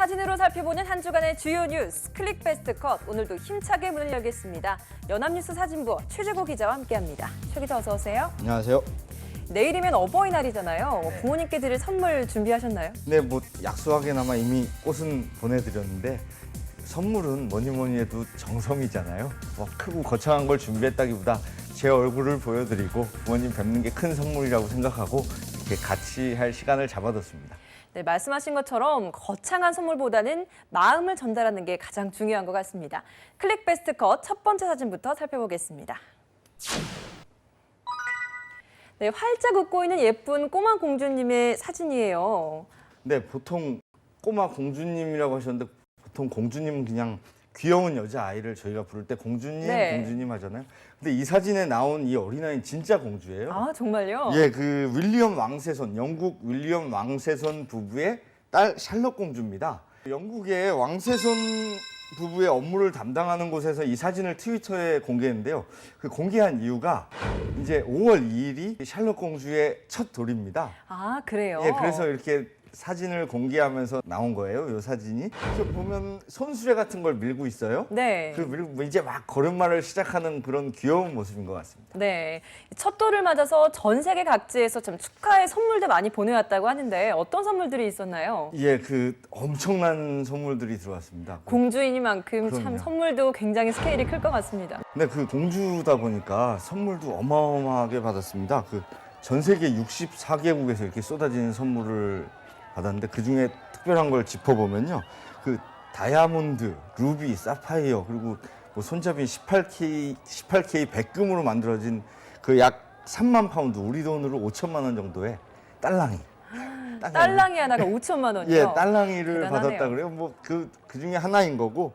사진으로 살펴보는 한 주간의 주요 뉴스 클릭 베스트 컷. 오늘도 힘차게 문을 열겠습니다. 연합뉴스 사진부 최재고 기자와 함께합니다. 최 기자 어서 오세요. 안녕하세요. 내일이면 어버이날이잖아요. 부모님께 드릴 선물 준비하셨나요? 네, 뭐 약소하게나마 이미 꽃은 보내드렸는데 선물은 뭐니 해도 정성이잖아요. 뭐 크고 거창한 걸 준비했다기보다 제 얼굴을 보여드리고 부모님 뵙는 게 큰 선물이라고 생각하고 이렇게 같이 할 시간을 잡아뒀습니다. 네, 말씀하신 것처럼 거창한 선물보다는 마음을 전달하는 게 가장 중요한 것 같습니다. 클릭 베스트 컷 첫 번째 사진부터 살펴보겠습니다. 네, 활짝 웃고 있는 예쁜 꼬마 공주님의 사진이에요. 네, 보통 꼬마 공주님이라고 하셨는데 보통 공주님은 그냥 귀여운 여자아이를 저희가 부를 때 공주님, 네. 공주님 하잖아요. 근데 이 사진에 나온 이 어린아이는 진짜 공주예요. 아, 정말요? 예, 그 윌리엄 왕세손, 영국 윌리엄 왕세손 부부의 딸 샬럿 공주입니다. 영국의 왕세손 부부의 업무를 담당하는 곳에서 이 사진을 트위터에 공개했는데요. 그 공개한 이유가 이제 5월 2일이 샬럿 공주의 첫 돌입니다. 아, 그래요? 예, 그래서 이렇게 사진을 공개하면서 나온 거예요. 이 사진이. 그래서 보면 손수레 같은 걸 밀고 있어요. 네. 그리고 이제 막 걸음마를 시작하는 그런 귀여운 모습인 것 같습니다. 네, 첫 돌을 맞아서 전 세계 각지에서 참 축하의 선물도 많이 보내왔다고 하는데 어떤 선물들이 있었나요? 예, 그 엄청난 선물들이 들어왔습니다. 공주이니만큼 참 그럼요. 선물도 굉장히 스케일이 클 것 같습니다. 근데 그 공주다 보니까 선물도 어마어마하게 받았습니다. 그 전 세계 64개국에서 이렇게 쏟아지는 선물을 받았는데 그 중에 특별한 걸 짚어보면요. 그 다이아몬드, 루비, 사파이어 그리고 뭐 손잡이 18K 백금으로 만들어진 그 약 3만 파운드 우리 돈으로 5천만 원 정도의 딸랑이. 딸랑이 하나가 5천만 원이요? 예, 딸랑이를 대단하네요. 받았다 그래요. 뭐 그 중에 하나인 거고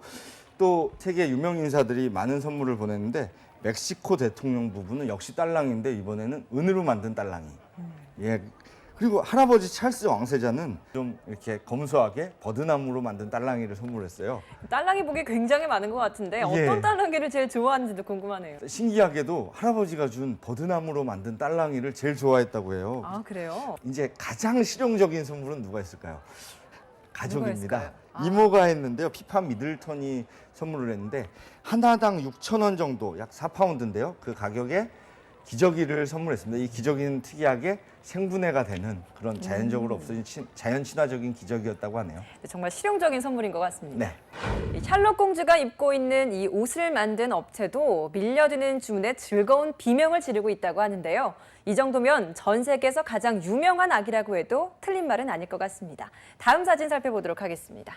또 세계 유명 인사들이 많은 선물을 보냈는데 멕시코 대통령 부부는 역시 딸랑인데 이번에는 은으로 만든 딸랑이. 예. 그리고 할아버지 찰스 왕세자는 좀 이렇게 검소하게 버드나무로 만든 딸랑이를 선물했어요. 딸랑이 보기 굉장히 많은 것 같은데 어떤 예. 딸랑이를 제일 좋아하는지도 궁금하네요. 신기하게도 할아버지가 준 버드나무로 만든 딸랑이를 제일 좋아했다고 해요. 아, 그래요? 이제 가장 실용적인 선물은 누가 있을까요? 가족입니다. 있을까요? 아. 이모가 했는데요. 피파 미들턴이 선물을 했는데 하나당 6,000원 정도, 약 4파운드인데요. 그 가격에 기저귀를 선물했습니다. 이 기저귀는 특이하게 생분해가 되는 그런 자연적으로 없어진 자연 친화적인 기저귀였다고 하네요. 네, 정말 실용적인 선물인 것 같습니다. 네. 이 샬럿 공주가 입고 있는 이 옷을 만든 업체도 밀려드는 주문에 즐거운 비명을 지르고 있다고 하는데요. 이 정도면 전 세계에서 가장 유명한 아기라고 해도 틀린 말은 아닐 것 같습니다. 다음 사진 살펴보도록 하겠습니다.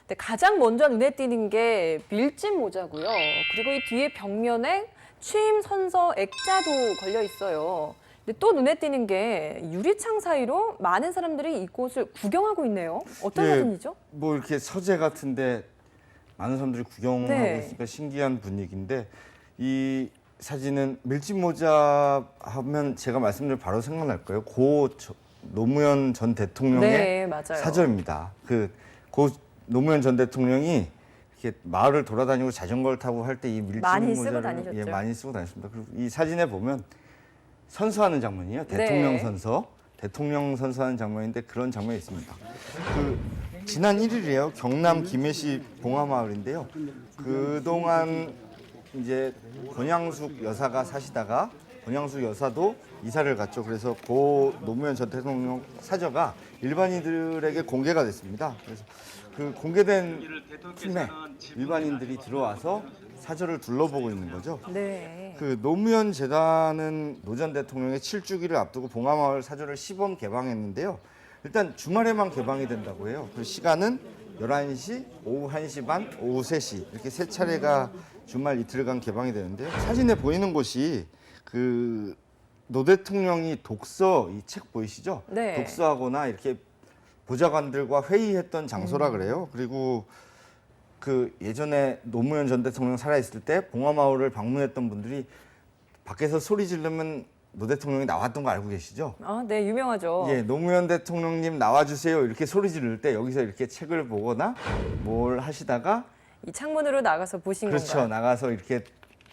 네, 가장 먼저 눈에 띄는 게 밀짚 모자고요. 그리고 이 뒤에 벽면에 취임 선서 액자도 걸려 있어요. 근데 또 눈에 띄는 게 유리창 사이로 많은 사람들이 이곳을 구경하고 있네요. 어떤 예, 사진이죠? 뭐 이렇게 서재 같은데 많은 사람들이 구경하고 네. 있으니까 신기한 분위기인데 이 사진은 밀짚 모자 하면 제가 말씀드린 바로 생각날 거예요. 노무현 전 대통령의 네, 맞아요. 사절입니다. 고 노무현 전 대통령이 이렇게 마을을 돌아다니고 자전거를 타고 할 때 이 밀짚 많이 쓰고 모자를 다니셨죠. 예, 많이 쓰고 다녔습니다. 그리고 이 사진에 보면 선서하는 장면이에요. 대통령 네. 선서. 대통령 선서하는 장면인데 그런 장면이 있습니다. 지난 1일이에요. 경남 김해시 봉화마을인데요. 그동안 이제 권양숙 여사가 사시다가 권양숙 여사도 이사를 갔죠. 그래서 고 노무현 전 대통령 사저가 일반인들에게 공개가 됐습니다. 그래서 그 공개된 팀에 일반인들이 들어와서 사저를 둘러보고 있는 거죠. 네. 그 노무현 재단은 노 전 대통령의 7주기를 앞두고 봉화마을 사저를 시범 개방했는데요. 일단 주말에만 개방이 된다고 해요. 그 시간은 11시, 오후 1시 반, 오후 3시 이렇게 세 차례가 주말 이틀간 개방이 되는데요. 사진에 보이는 곳이 그 노 대통령이 독서 이 책 보이시죠? 네. 독서하거나 이렇게 보좌관들과 회의했던 장소라 그래요. 그리고 그 예전에 노무현 전 대통령 살아있을 때 봉화마을을 방문했던 분들이 밖에서 소리 지르면 노 대통령이 나왔던 거 알고 계시죠? 아, 네, 유명하죠. 예, 노무현 대통령님 나와주세요 이렇게 소리 지를 때 여기서 이렇게 책을 보거나 뭘 하시다가 이 창문으로 나가서 보신 그렇죠. 건가요? 나가서 이렇게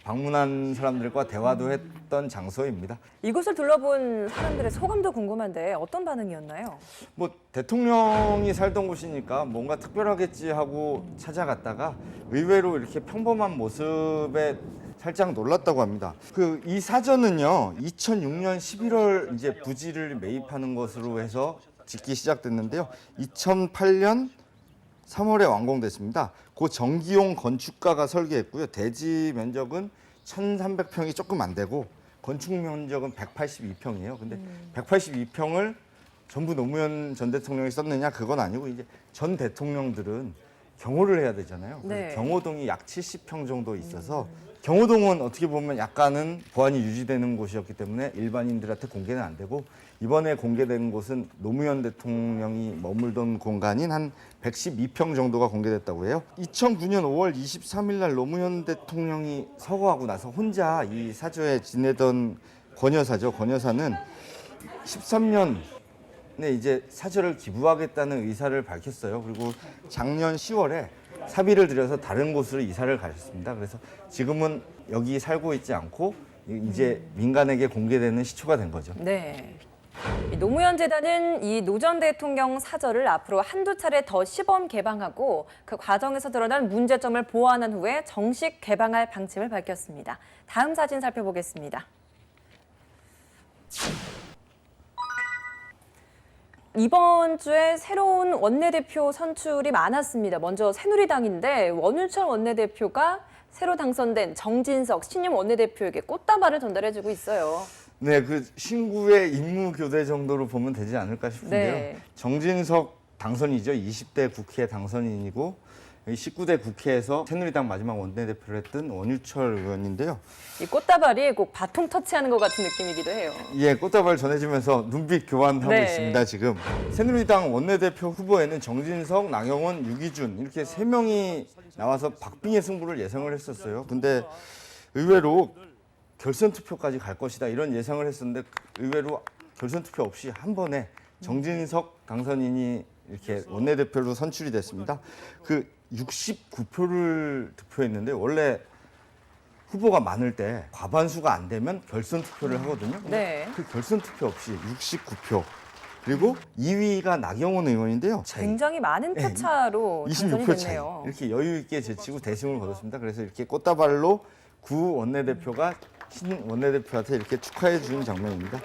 방문한 사람들과 대화도 했던 장소입니다. 이곳을 둘러본 사람들의 소감도 궁금한데 어떤 반응이었나요? 뭐 대통령이 살던 곳이니까 뭔가 특별하겠지 하고 찾아갔다가 의외로 이렇게 평범한 모습에 살짝 놀랐다고 합니다. 그 이 사전은요, 2006년 11월 이제 부지를 매입하는 것으로 해서 짓기 시작됐는데요. 2008년 3월에 완공됐습니다. 고 정기용 건축가가 설계했고요. 대지 면적은 1,300평이 조금 안 되고 건축 면적은 182평이에요. 근데 182평을 전부 노무현 전 대통령이 썼느냐 그건 아니고 이제 전 대통령들은 경호를 해야 되잖아요. 그래서 네. 경호동이 약 70평 정도 있어서 경호동은 어떻게 보면 약간은 보안이 유지되는 곳이었기 때문에 일반인들한테 공개는 안 되고 이번에 공개된 곳은 노무현 대통령이 머물던 공간인 한 112평 정도가 공개됐다고 해요. 2009년 5월 23일 날 노무현 대통령이 서거하고 나서 혼자 이 사저에 지내던 권 여사죠. 권 여사는 13년에 이제 사저를 기부하겠다는 의사를 밝혔어요. 그리고 작년 10월에 사비를 들여서 다른 곳으로 이사를 가셨습니다. 그래서 지금은 여기 살고 있지 않고 이제 민간에게 공개되는 시초가 된 거죠. 네. 이 노무현 재단은 이 노 전 대통령 사저를 앞으로 한두 차례 더 시범 개방하고 그 과정에서 드러난 문제점을 보완한 후에 정식 개방할 방침을 밝혔습니다. 다음 사진 살펴보겠습니다. 이번 주에 새로운 원내대표 선출이 많았습니다. 먼저 새누리당인데 원유철 원내대표가 새로 당선된 정진석 신임 원내대표에게 꽃다발을 전달해주고 있어요. 네, 그 신구의 임무 교대 정도로 보면 되지 않을까 싶은데요. 네. 정진석 당선이죠. 20대 국회 당선인이고 19대 국회에서 새누리당 마지막 원내대표를 했던 원유철 의원인데요. 이 꽃다발이 꼭 바통 터치하는 것 같은 느낌이기도 해요. 예, 꽃다발 전해주면서 눈빛 교환하고 네. 있습니다, 지금. 새누리당 원내대표 후보에는 정진석, 나경원, 유기준 이렇게 3명이 나와서 박빙의 승부를 예상을 했었어요. 근데 의외로 결선 투표까지 갈 것이다 이런 예상을 했었는데 의외로 결선 투표 없이 한 번에 정진석 당선인이 이렇게 원내대표로 선출이 됐습니다. 그 69표를 득표했는데 원래 후보가 많을 때 과반수가 안 되면 결선 투표를 하거든요. 근데 네. 그 결선 투표 없이 69표. 그리고 2위가 나경원 의원인데요. 굉장히 많은 네, 표차로 당선이 26표 차이. 됐네요. 이렇게 여유 있게 제치고 대승을 거뒀습니다. 그래서 이렇게 꽃다발로 구 원내대표가 신 원내대표한테 이렇게 축하해 주는 장면입니다.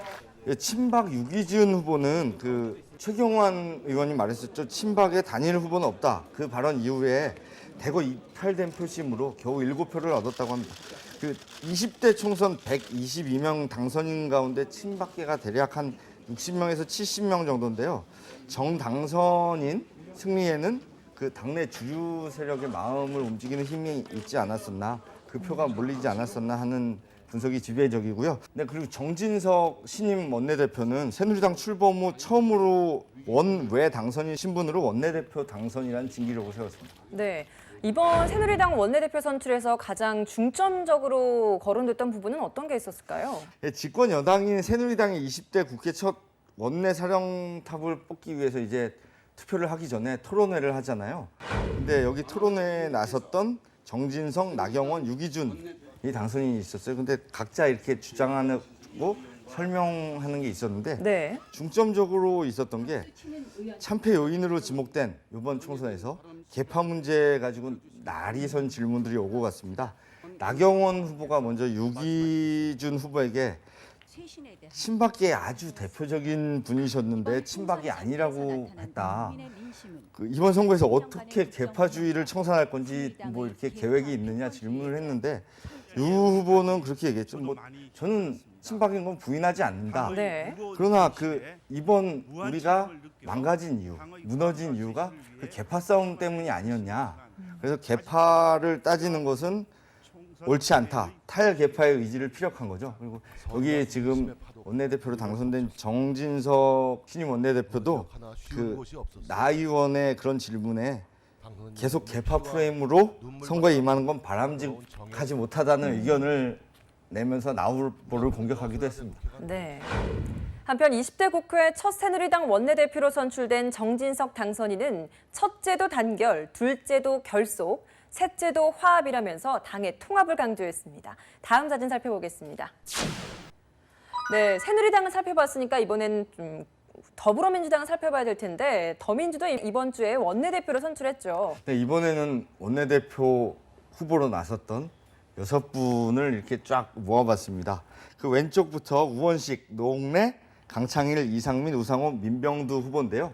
친박 유기준 후보는 그 최경환 의원이 말했었죠. 친박의 단일 후보는 없다. 그 발언 이후에 대거 이탈된 표심으로 겨우 7표를 얻었다고 합니다. 그 20대 총선 122명 당선인 가운데 친박계가 대략 한 60명에서 70명 정도인데요. 정당선인 승리에는 그 당내 주류 세력의 마음을 움직이는 힘이 있지 않았었나, 그 표가 몰리지 않았었나 하는 분석이 지배적이고요. 네, 그리고 정진석 신임 원내대표는 새누리당 출범 후 처음으로 원외 당선인 신분으로 원내대표 당선이라는 진기록을 세웠습니다. 네. 이번 새누리당 원내대표 선출에서 가장 중점적으로 거론됐던 부분은 어떤 게 있었을까요? 예, 집권 여당인 새누리당이 20대 국회 첫 원내 사령탑을 뽑기 위해서 이제 투표를 하기 전에 토론회를 하잖아요. 근데 여기 토론회에 나섰던 정진석, 나경원, 유기준 이 당선인이 있었어요. 근데 각자 이렇게 주장하고 설명하는 게 있었는데 네. 중점적으로 있었던 게 참패 요인으로 지목된 이번 총선에서 계파 문제 가지고 날이 선 질문들이 오고 갔습니다. 나경원 후보가 먼저 유기준 후보에게 친박계의 아주 대표적인 분이셨는데 친박이 아니라고 했다. 그 이번 선거에서 어떻게 계파주의를 청산할 건지 뭐 이렇게 계획이 있느냐 질문을 했는데 유 후보는 그렇게 얘기했죠. 뭐 저는 친박인 건 부인하지 않는다. 네. 그러나 그 이번 우리가 망가진 이유, 무너진 이유가 그 계파 싸움 때문이 아니었냐. 그래서 계파를 따지는 것은 옳지 않다. 탈계파의 의지를 피력한 거죠. 그리고 여기에 지금 원내대표로 당선된 정진석 신임 원내대표도 그 나 의원의 그런 질문에 계속 계파 프레임으로 선거에 임하는 건 바람직하지 못하다는 의견을 내면서 나 후보를 공격하기도 했습니다. 네. 한편 20대 국회 첫 새누리당 원내대표로 선출된 정진석 당선인은 첫째도 단결, 둘째도 결속, 셋째도 화합이라면서 당의 통합을 강조했습니다. 다음 사진 살펴보겠습니다. 네, 새누리당을 살펴봤으니까 이번엔 좀 더불어민주당을 살펴봐야 될 텐데 더민주도 이번 주에 원내대표를 선출했죠. 네, 이번에는 원내대표 후보로 나섰던 6분을 이렇게 쫙 모아봤습니다. 그 왼쪽부터 우원식, 노웅래, 강창일, 이상민, 우상호, 민병두 후보인데요.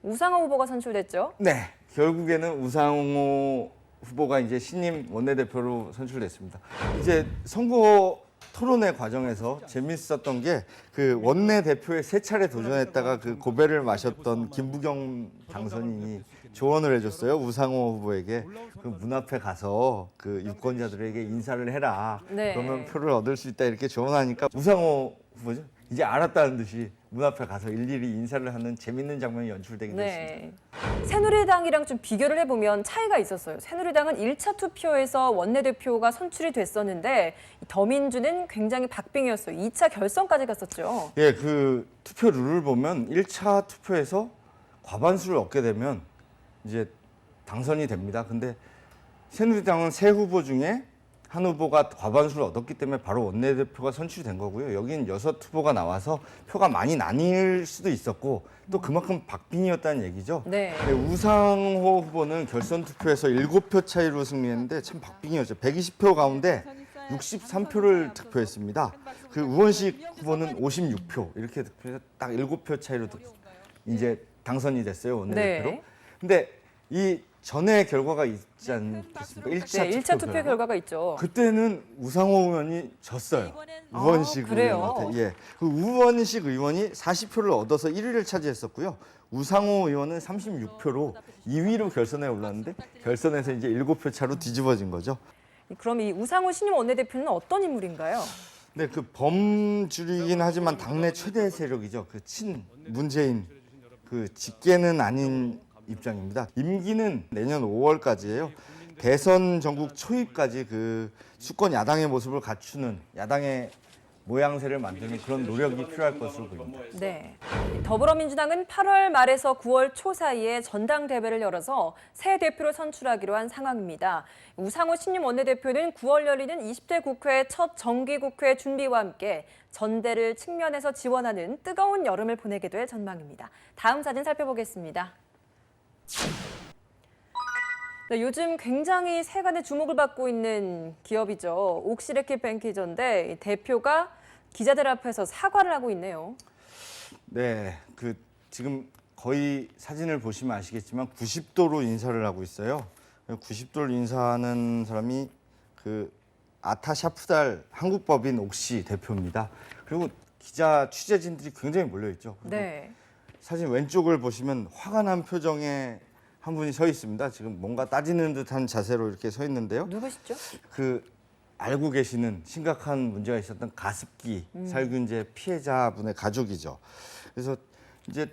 우상호 후보가 선출됐죠. 네, 결국에는 우상호 후보가 이제 신임 원내대표로 선출됐습니다. 이제 선거 토론회 과정에서 재밌었던 게 그 원내대표에 3차례 도전했다가 그 고배를 마셨던 김부겸 당선인이 조언을 해줬어요. 우상호 후보에게 그 문 앞에 가서 그 유권자들에게 인사를 해라. 네. 그러면 표를 얻을 수 있다 이렇게 조언하니까 우상호 후보죠. 이제 알았다는 듯이 문 앞에 가서 일일이 인사를 하는 재밌는 장면이 연출되게 됐습니다. 네. 새누리당이랑 좀 비교를 해보면 차이가 있었어요. 새누리당은 1차 투표에서 원내대표가 선출이 됐었는데 더민주는 굉장히 박빙이었어요. 2차 결선까지 갔었죠. 예, 그 투표 룰을 보면 1차 투표에서 과반수를 얻게 되면 이제 당선이 됩니다. 근데 새누리당은 세 후보 중에 한 후보가 과반수를 얻었기 때문에 바로 원내대표가 선출된 거고요. 여긴 6 후보가 나와서 표가 많이 나뉠 수도 있었고 또 그만큼 박빙이었다는 얘기죠. 네. 네, 우상호 후보는 결선 투표에서 7표 차이로 승리했는데 참 박빙이었죠. 120표 가운데 63표를 득표했습니다. 그 우원식 후보는 56표 이렇게 득표해서 딱 7표 차이로 이제 당선이 됐어요, 원내대표로. 네. 근데 이 전에 결과가 있지 않겠습니까? 1차, 네, 1차 투표 결과가 있죠. 그때는 우상호 의원이 졌어요. 우원식 그래요? 의원한테. 예. 그 우원식 의원이 40표를 얻어서 1위를 차지했었고요. 우상호 의원은 36표로 2위로 결선에 올랐는데 결선에서 이제 7표 차로 뒤집어진 거죠. 그럼 이 우상호 신임 원내대표는 어떤 인물인가요? 네, 그 범주이긴 하지만 당내 최대 세력이죠. 그 친 문재인 그 직계는 아닌 입장입니다. 임기는 내년 5월까지예요. 대선 전국 초입까지 그 수권 야당의 모습을 갖추는 야당의 모양새를 만드는 그런 노력이 필요할 것으로 보입니다. 네. 더불어민주당은 8월 말에서 9월 초 사이에 전당대회를 열어서 새 대표를 선출하기로 한 상황입니다. 우상호 신임 원내대표는 9월 열리는 20대 국회 첫 정기국회 준비와 함께 전대를 측면에서 지원하는 뜨거운 여름을 보내게 될 전망입니다. 다음 사진 살펴보겠습니다. 네, 요즘 굉장히 세간의 주목을 받고 있는 기업이죠. 옥시레킷뱅키즈인데 대표가 기자들 앞에서 사과를 하고 있네요. 네, 그 지금 거의 사진을 보시면 아시겠지만 90도로 인사를 하고 있어요. 90도로 인사하는 사람이 그 아타 샤프달 한국법인 옥시 대표입니다. 그리고 기자 취재진들이 굉장히 몰려 있죠. 네. 사진 왼쪽을 보시면 화가 난 표정의 한 분이 서 있습니다. 지금 뭔가 따지는 듯한 자세로 이렇게 서 있는데요. 누구시죠? 그 알고 계시는 심각한 문제가 있었던 가습기 살균제 피해자분의 가족이죠. 그래서 이제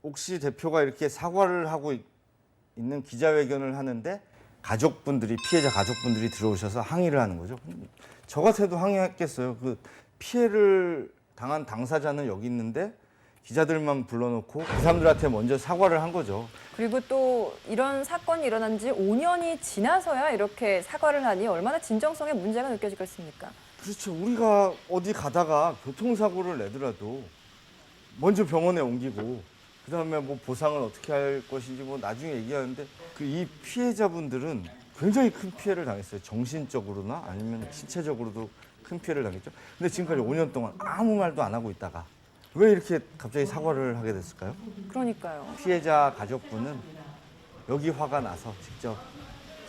옥시 대표가 이렇게 사과를 하고 있는 기자회견을 하는데 가족분들이 피해자 가족분들이 들어오셔서 항의를 하는 거죠. 저 같아도 항의했겠어요. 그 피해를 당한 당사자는 여기 있는데 기자들만 불러놓고 그 사람들한테 먼저 사과를 한 거죠. 그리고 또 이런 사건이 일어난 지 5년이 지나서야 이렇게 사과를 하니 얼마나 진정성의 문제가 느껴지겠습니까? 그렇죠. 우리가 어디 가다가 교통사고를 내더라도 먼저 병원에 옮기고 그다음에 뭐 보상을 어떻게 할 것인지 뭐 나중에 얘기하는데 그 이 피해자분들은 굉장히 큰 피해를 당했어요. 정신적으로나 아니면 신체적으로도 큰 피해를 당했죠. 근데 지금까지 5년 동안 아무 말도 안 하고 있다가 왜 이렇게 갑자기 사과를 하게 됐을까요? 그러니까요. 피해자 가족분은 여기 화가 나서 직접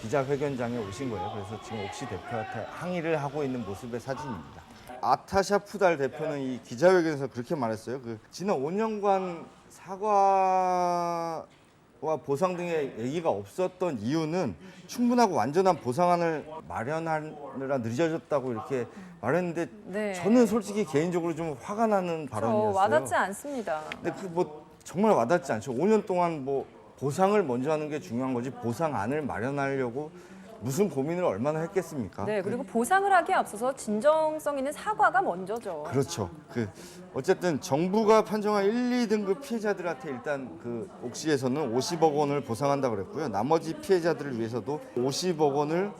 기자회견장에 오신 거예요. 그래서 지금 옥시 대표한테 항의를 하고 있는 모습의 사진입니다. 아타샤 푸달 대표는 이 기자회견에서 그렇게 말했어요. 그 지난 5년간 사과와 보상 등의 얘기가 없었던 이유는 충분하고 완전한 보상안을 마련하느라 늦어졌다고 이렇게 말했는데 네. 저는 솔직히 개인적으로 좀 화가 나는 발언이었어요. 와닿지 않습니다. 근데 그 뭐 정말 와닿지 않죠. 5년 동안 뭐 보상을 먼저 하는 게 중요한 거지 보상안을 마련하려고 무슨 고민을 얼마나 했겠습니까? 네, 그리고 보상을 하기에 앞서서 진정성 있는 사과가 먼저죠. 그렇죠. 어쨌든 정부가 판정한 1, 2등급 피해자들한테 일단 옥시에서는 50억 원을 보상한다 그랬고요. 나머지 피해자들을 위해서도 50억 원을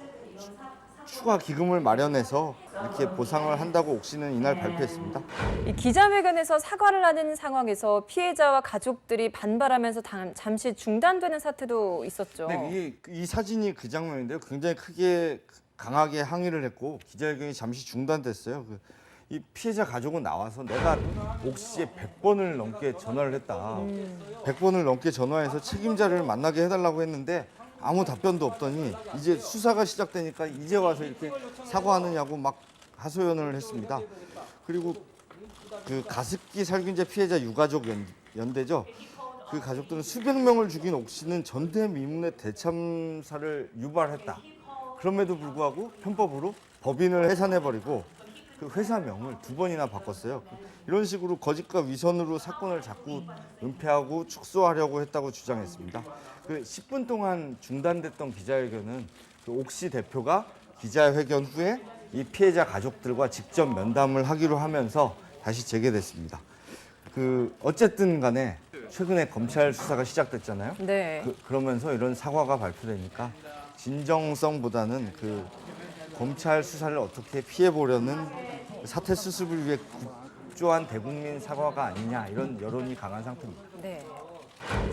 추가 기금을 마련해서 이렇게 보상을 한다고 옥시는 이날 발표했습니다. 이 기자회견에서 사과를 하는 상황에서 피해자와 가족들이 반발하면서 잠시 중단되는 사태도 있었죠. 네, 이 사진이 그 장면인데요. 굉장히 크게 강하게 항의를 했고 기자회견이 잠시 중단됐어요. 이 피해자 가족은 나와서 내가 옥시에 100번을 넘게 전화를 했다. 100번을 넘게 전화해서 책임자를 만나게 해달라고 했는데 아무 답변도 없더니 이제 수사가 시작되니까 이제 와서 이렇게 사과하느냐고 막 하소연을 했습니다. 그리고 가습기 살균제 피해자 유가족 연대죠. 그 가족들은 수백 명을 죽인 옥시는 전대미문의 대참사를 유발했다. 그럼에도 불구하고 편법으로 법인을 해산해버리고 그 회사명을 2번이나 바꿨어요. 이런 식으로 거짓과 위선으로 사건을 자꾸 은폐하고 축소하려고 했다고 주장했습니다. 10분 동안 중단됐던 기자회견은 옥시 대표가 기자회견 후에 이 피해자 가족들과 직접 면담을 하기로 하면서 다시 재개됐습니다. 어쨌든 간에 최근에 검찰 수사가 시작됐잖아요. 네. 그러면서 이런 사과가 발표되니까 진정성보다는 검찰 수사를 어떻게 피해보려는 사태 수습을 위해 급조한 대국민 사과가 아니냐 이런 여론이 강한 상태입니다. 네.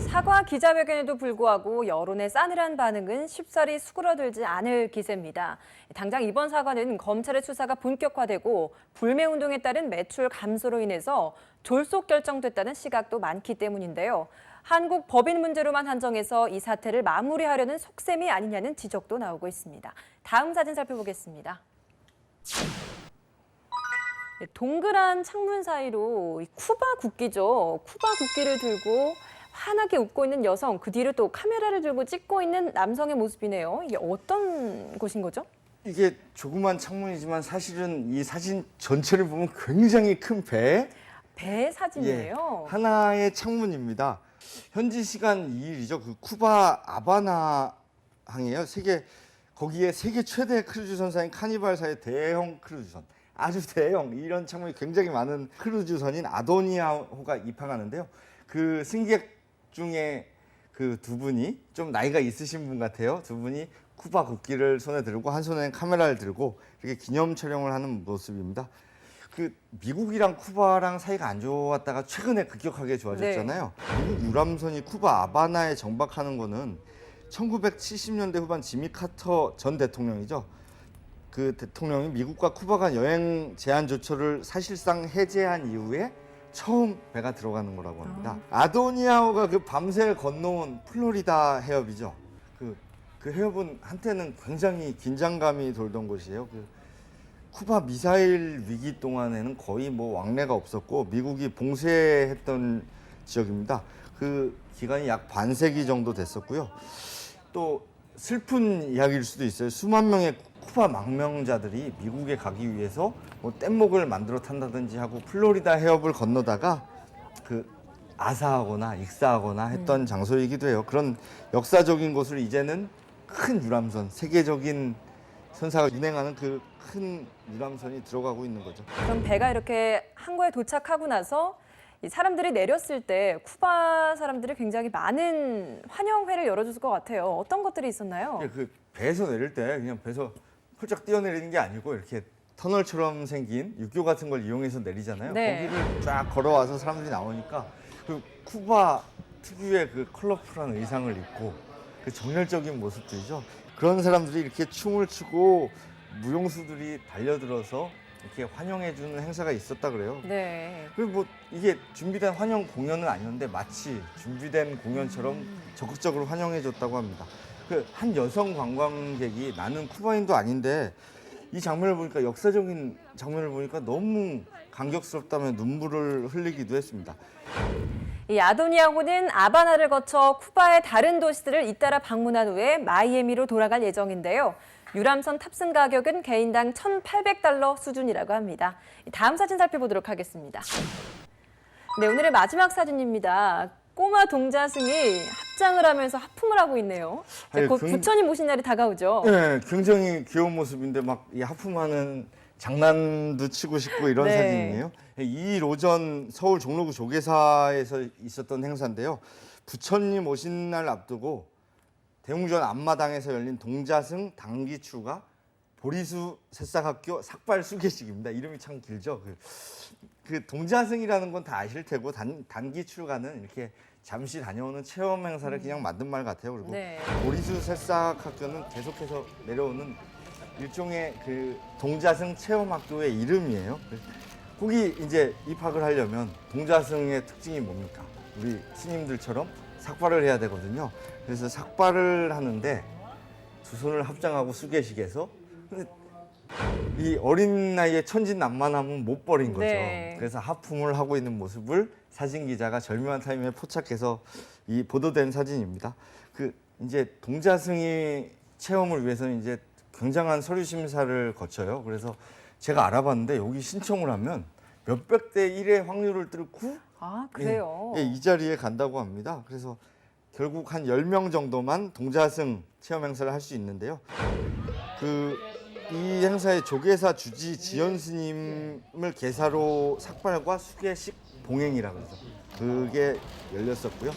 사과 기자회견에도 불구하고 여론의 싸늘한 반응은 쉽사리 수그러들지 않을 기세입니다. 당장 이번 사과는 검찰의 수사가 본격화되고 불매운동에 따른 매출 감소로 인해서 졸속 결정됐다는 시각도 많기 때문인데요. 한국 법인 문제로만 한정해서 이 사태를 마무리하려는 속셈이 아니냐는 지적도 나오고 있습니다. 다음 사진 살펴보겠습니다. 동그란 창문 사이로 쿠바 국기죠. 쿠바 국기를 들고 환하게 웃고 있는 여성, 그 뒤로 또 카메라를 들고 찍고 있는 남성의 모습이네요. 이게 어떤 곳인 거죠? 이게 조그만 창문이지만 사실은 이 사진 전체를 보면 굉장히 큰 배 사진이에요. 하나의 창문입니다. 현지 시간 2일이죠. 쿠바 아바나 항이에요. 거기에 세계 최대 크루즈선사인 카니발사의 대형 크루즈선. 아주 대형 이런 창문이 굉장히 많은 크루즈선인 아도니아호가 입항하는데요. 그 승객 중에 2분이 좀 나이가 있으신 분 같아요. 2분이 쿠바 국기를 손에 들고 한 손에는 카메라를 들고 이렇게 기념 촬영을 하는 모습입니다. 미국이랑 쿠바랑 사이가 안 좋았다가 최근에 급격하게 좋아졌잖아요. 네. 미국 유람선이 쿠바 아바나에 정박하는 거는 1970년대 후반 지미 카터 전 대통령이죠. 그 대통령이 미국과 쿠바 간 여행 제한 조처를 사실상 해제한 이후에 처음 배가 들어가는 거라고 합니다. 아도니아호가 밤새 건너온 플로리다 해협이죠. 그 해협은 한때는 굉장히 긴장감이 돌던 곳이에요. 쿠바 미사일 위기 동안에는 거의 왕래가 없었고 미국이 봉쇄했던 지역입니다. 그 기간이 약 반세기 정도 됐었고요. 또 슬픈 이야기일 수도 있어요. 수만 명의 쿠바 망명자들이 미국에 가기 위해서 뗏목을 만들어 탄다든지 하고 플로리다 해협을 건너다가 아사하거나 익사하거나 했던 장소이기도 해요. 그런 역사적인 곳을 이제는 큰 유람선, 세계적인 선사가 운행하는 큰 유람선이 들어가고 있는 거죠. 그럼 배가 이렇게 항구에 도착하고 나서 이 사람들이 내렸을 때 쿠바 사람들이 굉장히 많은 환영회를 열어줬을 것 같아요. 어떤 것들이 있었나요? 배에서 내릴 때 그냥 배에서 펄쩍 뛰어내리는 게 아니고 이렇게 터널처럼 생긴 육교 같은 걸 이용해서 내리잖아요. 네. 거기를 쫙 걸어와서 사람들이 나오니까 쿠바 특유의 컬러풀한 의상을 입고 정열적인 모습들이죠. 그런 사람들이 이렇게 춤을 추고 무용수들이 달려들어서 이렇게 환영해주는 행사가 있었다 그래요. 네. 그리고 이게 준비된 환영 공연은 아니었는데 마치 준비된 공연처럼 적극적으로 환영해줬다고 합니다. 한 여성 관광객이 나는 쿠바인도 아닌데 이 장면을 보니까 역사적인 장면을 보니까 너무 감격스럽다며 눈물을 흘리기도 했습니다. 이 아도니아호는 아바나를 거쳐 쿠바의 다른 도시들을 잇따라 방문한 후에 마이애미로 돌아갈 예정인데요. 유람선 탑승 가격은 개인당 $1,800 수준이라고 합니다. 다음 사진 살펴보도록 하겠습니다. 네, 오늘의 마지막 사진입니다. 꼬마 동자승이 합장을 하면서 하품을 하고 있네요. 이제 아니, 곧 부처님 오신 날이 다가오죠. 네, 굉장히 귀여운 모습인데 막 이 하품하는 장난도 치고 싶고 이런 네. 사진이에요. 2일 오전 서울 종로구 조계사에서 있었던 행사인데요. 부처님 오신 날 앞두고 대웅전 앞마당에서 열린 동자승 당기추가 보리수 새싹학교 삭발 수계식입니다. 이름이 참 길죠. 그 동자승이라는 건 다 아실 테고 단기출가는 이렇게 잠시 다녀오는 체험 행사를 그냥 만든 말 같아요. 그리고 네. 보리수 새싹학교는 계속해서 내려오는 일종의 그 동자승 체험학교의 이름이에요. 거기 이제 입학을 하려면 동자승의 특징이 뭡니까? 우리 스님들처럼 삭발을 해야 되거든요. 그래서 삭발을 하는데 두 손을 합장하고 수계식에서 근데 이 어린 나이에 천진난만함은 못 버린 거죠. 네. 그래서 하품을 하고 있는 모습을 사진 기자가 절묘한 타이밍에 포착해서 이 보도된 사진입니다. 그 이제 동자승이 체험을 위해서는 이제 굉장한 서류 심사를 거쳐요. 그래서 제가 알아봤는데 여기 신청을 하면 몇백 대 1의 확률을 뚫고 아, 그래요? 이 자리에 간다고 합니다. 그래서 결국 한 10명 정도만 동자승 체험 행사를 할 수 있는데요. 이 행사의 조계사 주지 지연 스님을 계사로 삭발과 수계식 봉행이라고 그러죠. 그게 열렸었고요.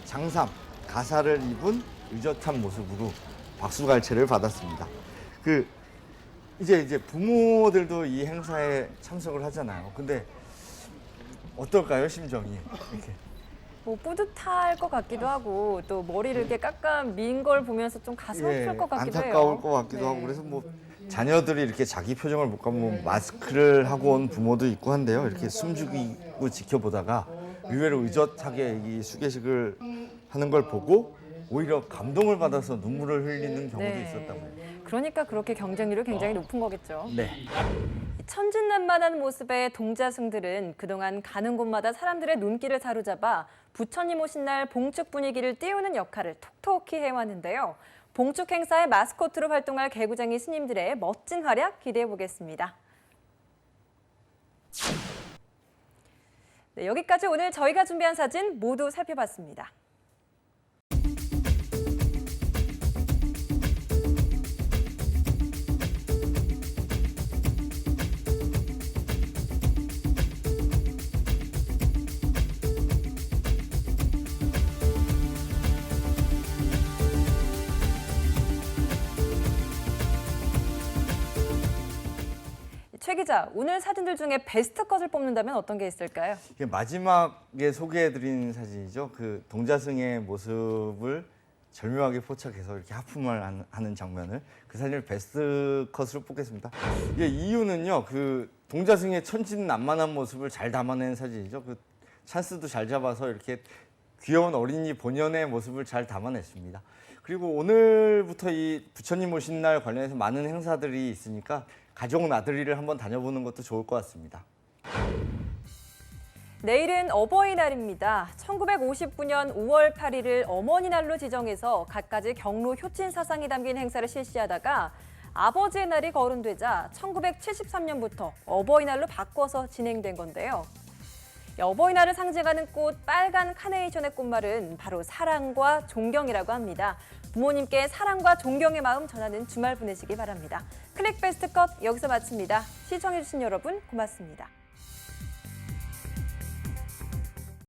장삼 가사를 입은 의젓한 모습으로 박수갈채를 받았습니다. 이제 부모들도 이 행사에 참석을 하잖아요. 근데 어떨까요, 심정이? 이렇게. 뭐 뿌듯할 것 같기도 하고 또 머리를 이렇게 깎아 민 걸 보면서 좀 가슴 아플 것 같기도 해요. 안타까울 것 같기도 네. 하고 그래서 뭐 자녀들이 이렇게 자기 표정을 못 가면 마스크를 하고 온 부모도 있고 한데요. 이렇게 숨죽이고 지켜보다가 의외로 의젓하게 이 수계식을 하는 걸 보고 오히려 감동을 받아서 눈물을 흘리는 경우도 네. 있었다고 해요. 그러니까 그렇게 경쟁률이 굉장히 높은 거겠죠. 네. 천진난만한 모습의 동자승들은 그동안 가는 곳마다 사람들의 눈길을 사로잡아 부처님 오신 날 봉축 분위기를 띄우는 역할을 톡톡히 해왔는데요. 봉축 행사의 마스코트로 활동할 개구쟁이 스님들의 멋진 활약 기대해 보겠습니다. 네, 여기까지 오늘 저희가 준비한 사진 모두 살펴봤습니다. 최 기자, 오늘 사진들 중에 베스트 컷을 뽑는다면 어떤 게 있을까요? 이게 마지막에 소개해드린 사진이죠. 그 동자승의 모습을 절묘하게 포착해서 이렇게 하품을 하는 장면을 그 사진을 베스트 컷으로 뽑겠습니다. 이게 이유는요. 그 동자승의 천진난만한 모습을 잘 담아낸 사진이죠. 그 찬스도 잘 잡아서 이렇게 귀여운 어린이 본연의 모습을 잘 담아냈습니다. 그리고 오늘부터 이 부처님 오신 날 관련해서 많은 행사들이 있으니까 가족 나들이를 한번 다녀보는 것도 좋을 것 같습니다. 내일은 어버이날입니다. 1959년 5월 8일을 어머니날로 지정해서 갖가지 경로 효친 사상이 담긴 행사를 실시하다가 아버지의 날이 거론되자 1973년부터 어버이날로 바꿔서 진행된 건데요. 어버이날을 상징하는 꽃 빨간 카네이션의 꽃말은 바로 사랑과 존경이라고 합니다. 부모님께 사랑과 존경의 마음 전하는 주말 보내시기 바랍니다. 클릭 베스트 컷 여기서 마칩니다. 시청해주신 여러분 고맙습니다.